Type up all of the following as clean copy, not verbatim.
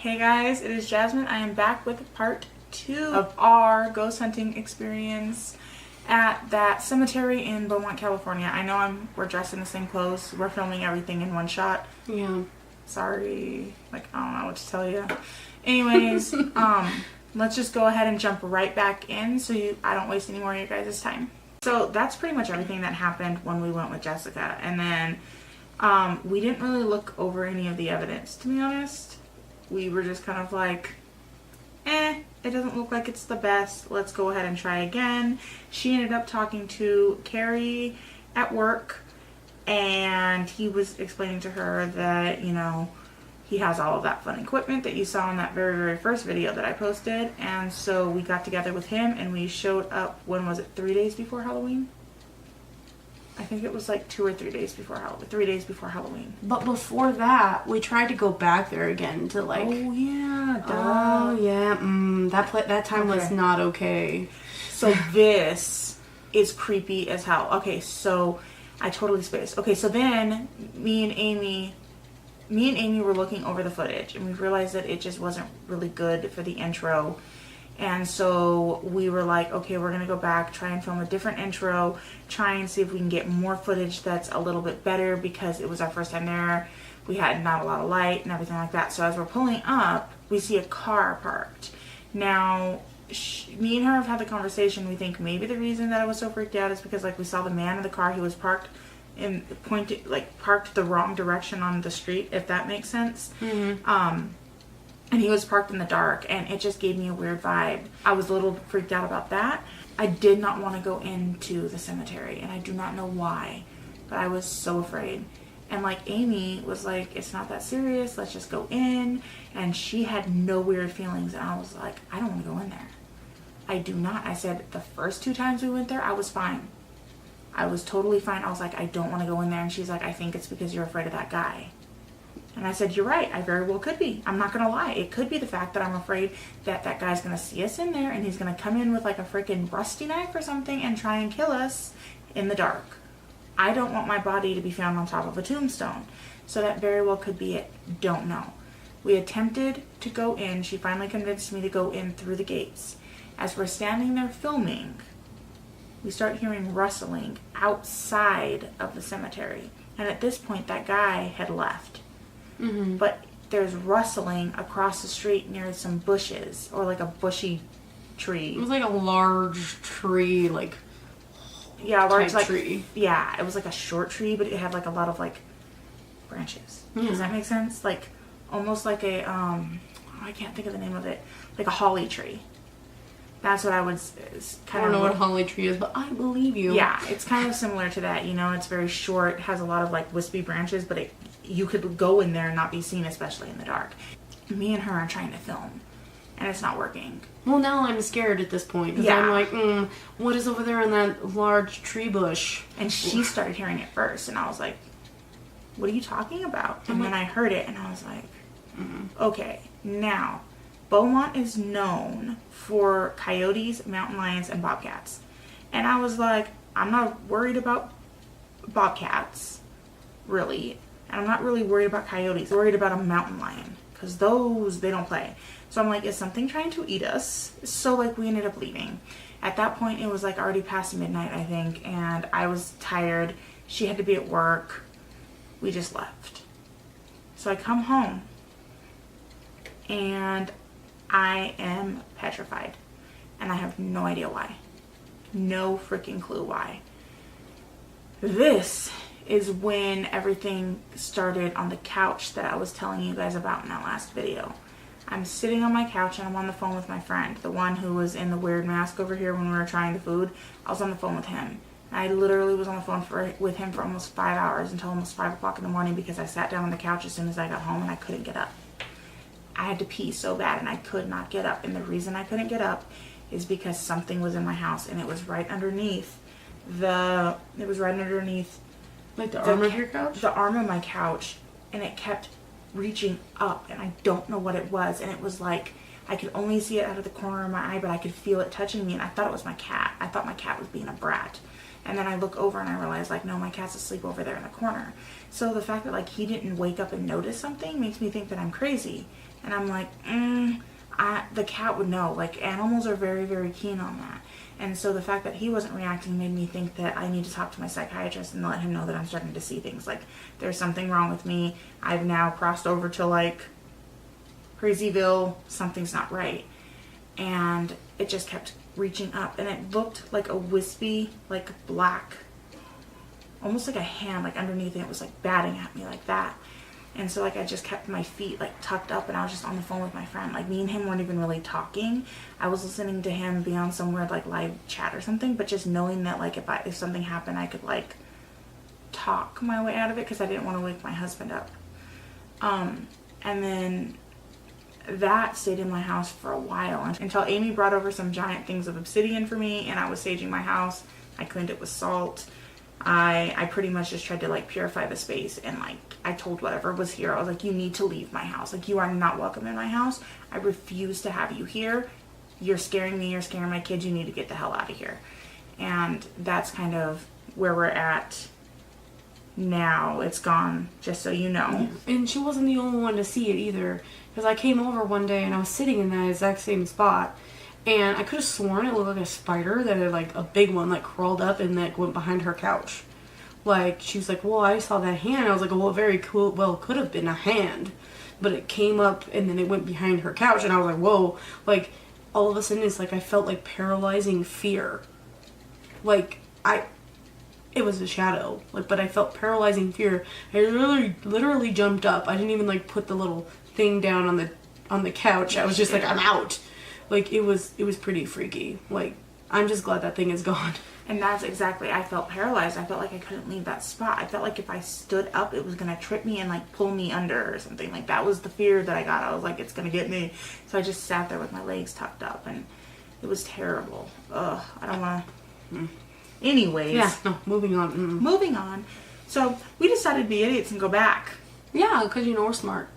Hey guys, it is Jasmine. I am back with part 2 of our ghost hunting experience at that cemetery in Beaumont, California. I know we're dressed in the same clothes. We're filming everything in one shot. Yeah. Sorry. I don't know what to tell you. Anyways, let's just go ahead and jump right back in so I don't waste any more of your guys' time. So that's pretty much everything that happened when we went with Jessica. And then we didn't really look over any of the evidence, to be honest. We were just kind of like, it doesn't look like it's the best. Let's go ahead and try again. She ended up talking to Carrie at work, and he was explaining to her that, he has all of that fun equipment that you saw in that very, very first video that I posted. And so we got together with him and we showed up, when was it, 3 days before Halloween? I think it was like 2 or 3 days before Halloween. 3 days before Halloween. But before that, we tried to go back there again to like. Oh yeah, duh. Oh yeah. That time was not okay. So this is creepy as hell. Okay, so I totally spaced. Okay, so then me and Amy were looking over the footage, and we realized that it just wasn't really good for the intro. And so we were like, okay, we're going to go back, try and film a different intro, try and see if we can get more footage that's a little bit better, because it was our first time there. We had not a lot of light and everything like that. So as we're pulling up, we see a car parked. Now, me and her have had the conversation. We think maybe the reason that I was so freaked out is because we saw the man in the car. He was parked and parked the wrong direction on the street, if that makes sense. Mm-hmm. And he was parked in the dark, and it just gave me a weird vibe. I was a little freaked out about that. I did not want to go into the cemetery, and I do not know why, but I was so afraid. And Amy was like, it's not that serious, let's just go in. And she had no weird feelings, and I was like, I don't want to go in there. I do not. I said the first 2 times we went there, I was fine. I was totally fine. I was like, I don't want to go in there. And she's like, I think it's because you're afraid of that guy. And I said, you're right, I very well could be. I'm not going to lie. It could be the fact that I'm afraid that that guy's going to see us in there and he's going to come in with a freaking rusty knife or something and try and kill us in the dark. I don't want my body to be found on top of a tombstone. So that very well could be it. Don't know. We attempted to go in. She finally convinced me to go in through the gates. As we're standing there filming, we start hearing rustling outside of the cemetery. And at this point, that guy had left. Mm-hmm. But there's rustling across the street near some bushes, or a bushy tree. It was a large tree, tree. Yeah, it was a short tree, but it had a lot of branches. Yeah. Does that make sense? Almost like a I can't think of the name of it. Like a holly tree. That's what I would kind of. I don't know what holly tree is, but I believe you. Yeah, it's kind of similar to that. It's very short, has a lot of wispy branches, but you could go in there and not be seen, especially in the dark. Me and her are trying to film, and it's not working. Well, now I'm scared at this point, because I'm like, what is over there in that large tree bush? And she started hearing it first, and I was like, what are you talking about? And then I heard it, and I was like, okay, now, Beaumont is known for coyotes, mountain lions, and bobcats. And I was like, I'm not worried about bobcats, really. And I'm not really worried about coyotes. I'm worried about a mountain lion, because those, they don't play. So I'm like, is something trying to eat us? So we ended up leaving. At that point, it was already past midnight, I think, and I was tired. She had to be at work. We just left. So I come home, and I am petrified. And I have no idea why. No freaking clue why. This is when everything started on the couch that I was telling you guys about in that last video. I'm sitting on my couch and I'm on the phone with my friend, the one who was in the weird mask over here when we were trying the food. I was on the phone with him. I literally was on the phone with him for almost 5 hours, until almost 5 o'clock in the morning, because I sat down on the couch as soon as I got home and I couldn't get up. I had to pee so bad and I could not get up. And the reason I couldn't get up is because something was in my house, and it was right underneath the arm of your couch? The arm of my couch, and it kept reaching up, and I don't know what it was, and it was I could only see it out of the corner of my eye, but I could feel it touching me, and I thought it was my cat. I thought my cat was being a brat. And then I look over and I realize, no, my cat's asleep over there in the corner. So the fact that, he didn't wake up and notice something makes me think that I'm crazy. And I'm like, the cat would know. Like, animals are very, very keen on that. And so the fact that he wasn't reacting made me think that I need to talk to my psychiatrist and let him know that I'm starting to see things. Like, there's something wrong with me. I've now crossed over to, like, Crazyville. Something's not right. And it just kept reaching up. And it looked like a wispy, like, black, almost like a hand, like, underneath it. It was, like, batting at me like that. And so, like, I just kept my feet, like, tucked up, and I was just on the phone with my friend. Like, me and him weren't even really talking. I was listening to him be on some weird, like, live chat or something, but just knowing that, like, if something happened, I could, like, talk my way out of it, because I didn't want to wake my husband up. And then that stayed in my house for a while, until Amy brought over some giant things of obsidian for me, and I was saging my house. I cleaned it with salt. I pretty much just tried to, like, purify the space, and, like, I told whatever was here, I was like, you need to leave my house. Like, you are not welcome in my house. I refuse to have you here. You're scaring me. You're scaring my kids. You need to get the hell out of here. And that's kind of where we're at now. It's gone, just so you know. And she wasn't the only one to see it either. Because I came over one day and I was sitting in that exact same spot. And I could have sworn it looked like a spider that had, like, a big one, like, crawled up and, like, went behind her couch. Like, she was like, well, I saw that hand. I was like, well, very cool. Well, it could have been a hand. But it came up and then it went behind her couch. And I was like, whoa. Like, all of a sudden, it's like I felt, like, paralyzing fear. Like, it was a shadow. Like, but I felt paralyzing fear. I literally jumped up. I didn't even, like, put the little thing down on the couch. I was just like, I'm out. Like, it was pretty freaky. Like, I'm just glad that thing is gone. And that's exactly, I felt paralyzed. I felt like I couldn't leave that spot. I felt like if I stood up, it was going to trip me and, like, pull me under or something. Like, that was the fear that I got. I was like, it's going to get me. So I just sat there with my legs tucked up, and it was terrible. Ugh, I don't want to. Anyways. Yeah, no, moving on. Moving on. So we decided to be idiots and go back. Yeah, because, you know, we're smart.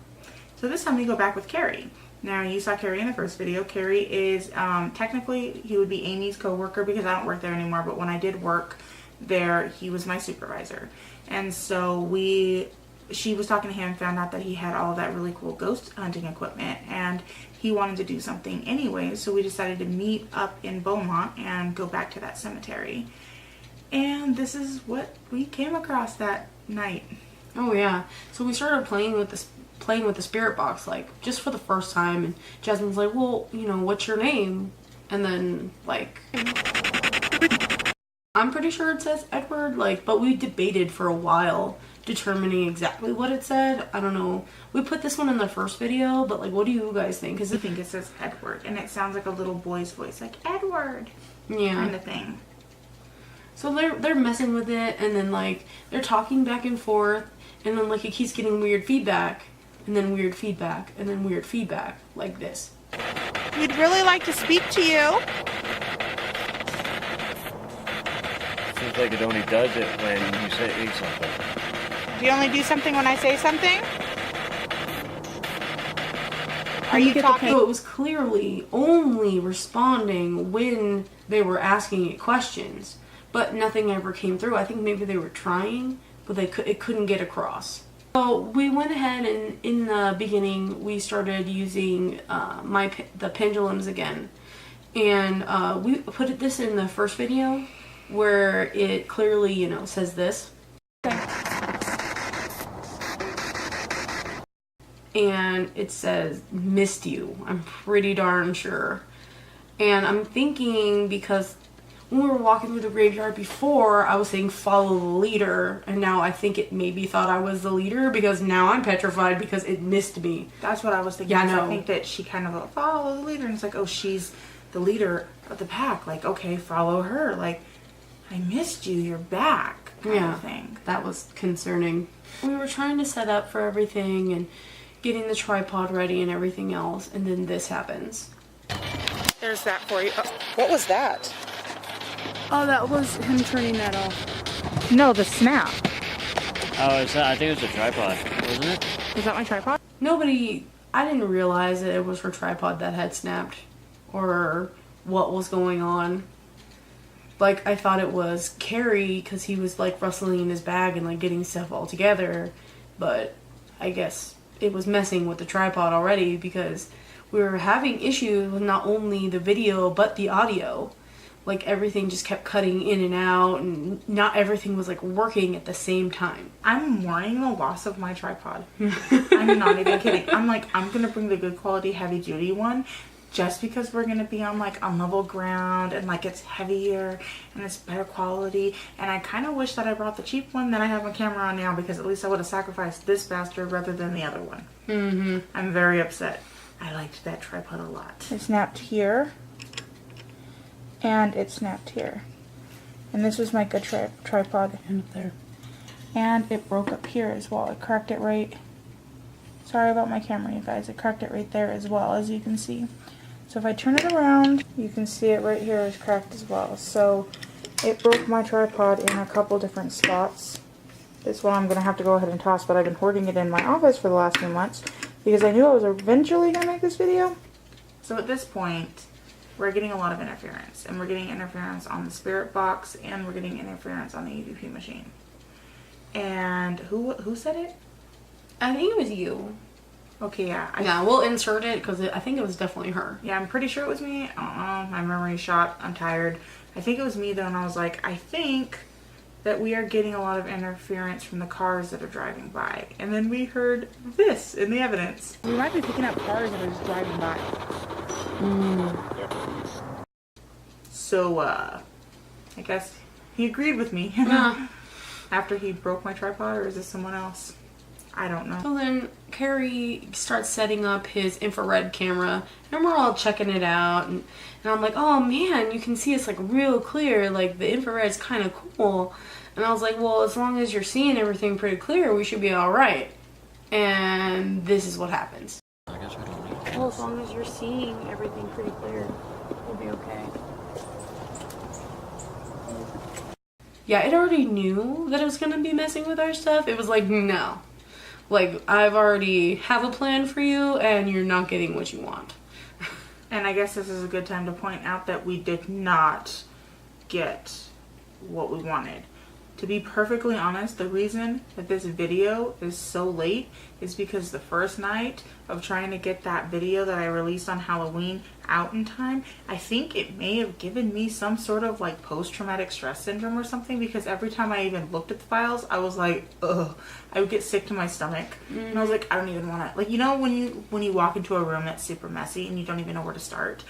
So this time we go back with Carrie. Now, you saw Carrie in the first video. Carrie is, technically, he would be Amy's co-worker because I don't work there anymore, but when I did work there, he was my supervisor. And so she was talking to him, found out that he had all of that really cool ghost hunting equipment, and he wanted to do something anyway, so we decided to meet up in Beaumont and go back to that cemetery. And this is what we came across that night. Oh, yeah. So we started playing with the spirit box, like, just for the first time, and Jasmine's like, well, you know, what's your name? And then, like, I'm pretty sure it says Edward, like, but we debated for a while determining exactly what it said. I don't know. We put this one in the first video, but, like, what do you guys think? Because I think it says Edward, and it sounds like a little boy's voice, like, Edward, yeah, kind of thing. So they're messing with it, and then, like, they're talking back and forth, and then, like, it keeps getting weird feedback. And then weird feedback, and then weird feedback, like this. We'd really like to speak to you. Seems like it only does it when you say something. Do you only do something when I say something? Are you talking? So it was clearly only responding when they were asking it questions, but nothing ever came through. I think maybe they were trying, but it couldn't get across. So we went ahead and in the beginning we started using the pendulums again, and we put this in the first video where it clearly, you know, says this. And it says missed you. I'm pretty darn sure. And I'm thinking because when we were walking through the graveyard before, I was saying follow the leader, and now I think it maybe thought I was the leader because now I'm petrified because it missed me. That's what I was thinking. Yeah, no. I think that she kind of thought, follow the leader, and it's like, oh, she's the leader of the pack. Like, okay, follow her. Like, I missed you. You're back. Kind of thing. That was concerning. We were trying to set up for everything and getting the tripod ready and everything else, and then this happens. There's that for you. Oh, what was that? Oh, that was him turning that off. No, the snap. Oh, I think it was a tripod, wasn't it? Is that my tripod? I didn't realize that it was her tripod that had snapped or what was going on. Like, I thought it was Carrie because he was, like, rustling in his bag and, like, getting stuff all together. But I guess it was messing with the tripod already, because we were having issues with not only the video but the audio. Like, everything just kept cutting in and out, and not everything was like working at the same time. I'm mourning the loss of my tripod. I'm not even kidding. I'm like, I'm gonna bring the good quality heavy duty one just because we're gonna be on like on level ground, and like it's heavier and it's better quality. And I kind of wish that I brought the cheap one that I have my camera on now, because at least I would have sacrificed this bastard rather than the other one. Mm-hmm. I'm very upset. I liked that tripod a lot. It snapped here. And it snapped here. And this was my good tripod. And up there. And it broke up here as well. It cracked it right. Sorry about my camera, you guys. It cracked it right there as well, as you can see. So if I turn it around, you can see it right here is cracked as well. So it broke my tripod in a couple different spots. This one I'm going to have to go ahead and toss, but I've been hoarding it in my office for the last few months because I knew I was eventually going to make this video. So at this point, we're getting a lot of interference, and we're getting interference on the spirit box, and we're getting interference on the EVP machine. And who said it? I think it was you. Okay, yeah. Yeah, we'll insert it because I think it was definitely her. Yeah, I'm pretty sure it was me. I don't know. My memory's shot. I'm tired. I think it was me though, and I was like, I think that we are getting a lot of interference from the cars that are driving by. And then we heard this in the evidence. We might be picking up cars that are just driving by. So, I guess he agreed with me. Yeah. After he broke my tripod, or is this someone else? I don't know. So then Carrie starts setting up his infrared camera, and we're all checking it out, and I'm like, oh man, you can see it's like real clear, like the infrared's kind of cool. And I was like, well, as long as you're seeing everything pretty clear, we should be alright. And this is what happens. I guess we don't need Well, as long as you're seeing everything pretty clear, we'll be okay. Yeah, it already knew that it was gonna be messing with our stuff. It was like, no. Like, I've already have a plan for you, and you're not getting what you want. And I guess this is a good time to point out that we did not get what we wanted. To be perfectly honest, the reason that this video is so late is because the first night of trying to get that video that I released on Halloween out in time, I think it may have given me some sort of like post-traumatic stress syndrome or something, because every time I even looked at the files, I was like, ugh, I would get sick to my stomach. And I was like, I don't even want to, like, you know, when you walk into a room that's super messy and you don't even know where to start?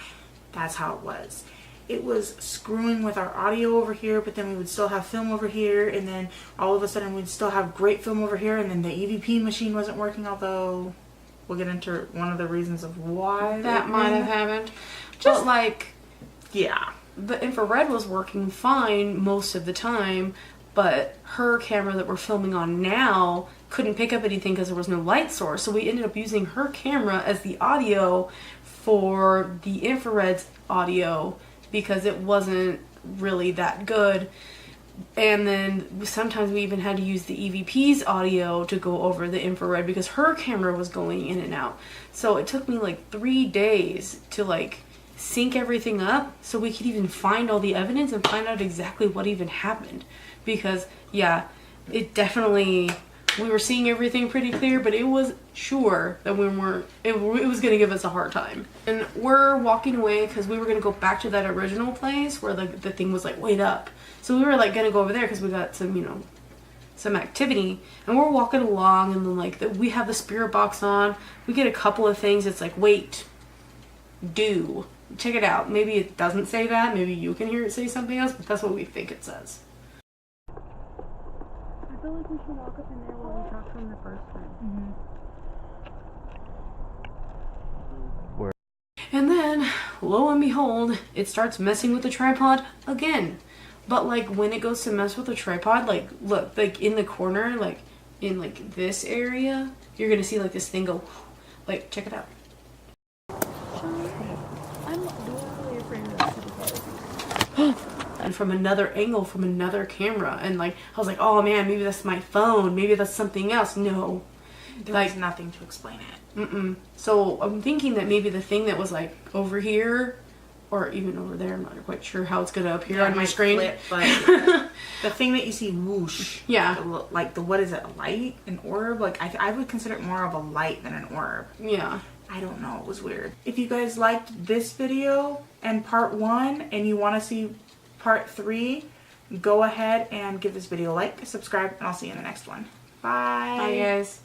That's how it was. It was screwing with our audio over here, but then we would still have film over here, and then all of a sudden we'd still have great film over here, and then the EVP machine wasn't working, although we'll get into one of the reasons of why That might have happened. Just- But, like, yeah. the infrared was working fine most of the time, but her camera that we're filming on now couldn't pick up anything because there was no light source, so we ended up using her camera as the audio for the infrared's audio, because it wasn't really that good. And then sometimes we even had to use the EVP's audio to go over the infrared because her camera was going in and out. So it took me like 3 days to like sync everything up so we could even find all the evidence and find out exactly what even happened. Because yeah, it definitely, we were seeing everything pretty clear, but it was sure that we weren't, it was going to give us a hard time. And we're walking away because we were going to go back to that original place where the thing was like way up. So we were like going to go over there because we got some, you know, some activity. And we're walking along, and then like we have the spirit box on. We get a couple of things. It's like, wait, do. Check it out. Maybe it doesn't say that. Maybe you can hear it say something else, but that's what we think it says. I feel like we should walk up in there where we talked from the first time. And then, lo and behold, it starts messing with the tripod again. But like when it goes to mess with the tripod, like look, like in the corner, like in like this area, you're gonna see like this thing go, like check it out. I'm really afraid of this. And from another angle, from another camera, and like I was like, oh man, maybe that's my phone, maybe that's something else. No, There was nothing to explain it. So I'm thinking that maybe the thing that was like over here, or even over there, I'm not quite sure how it's gonna appear on my screen. Flip, but The thing that you see whoosh. Yeah. Like the what is it? A light? An orb? Like I would consider it more of a light than an orb. Yeah. I don't know. It was weird. If you guys liked this video and part 1 and you want to see part 3, go ahead and give this video a like, subscribe, and I'll see you in the next one. Bye. Bye, guys.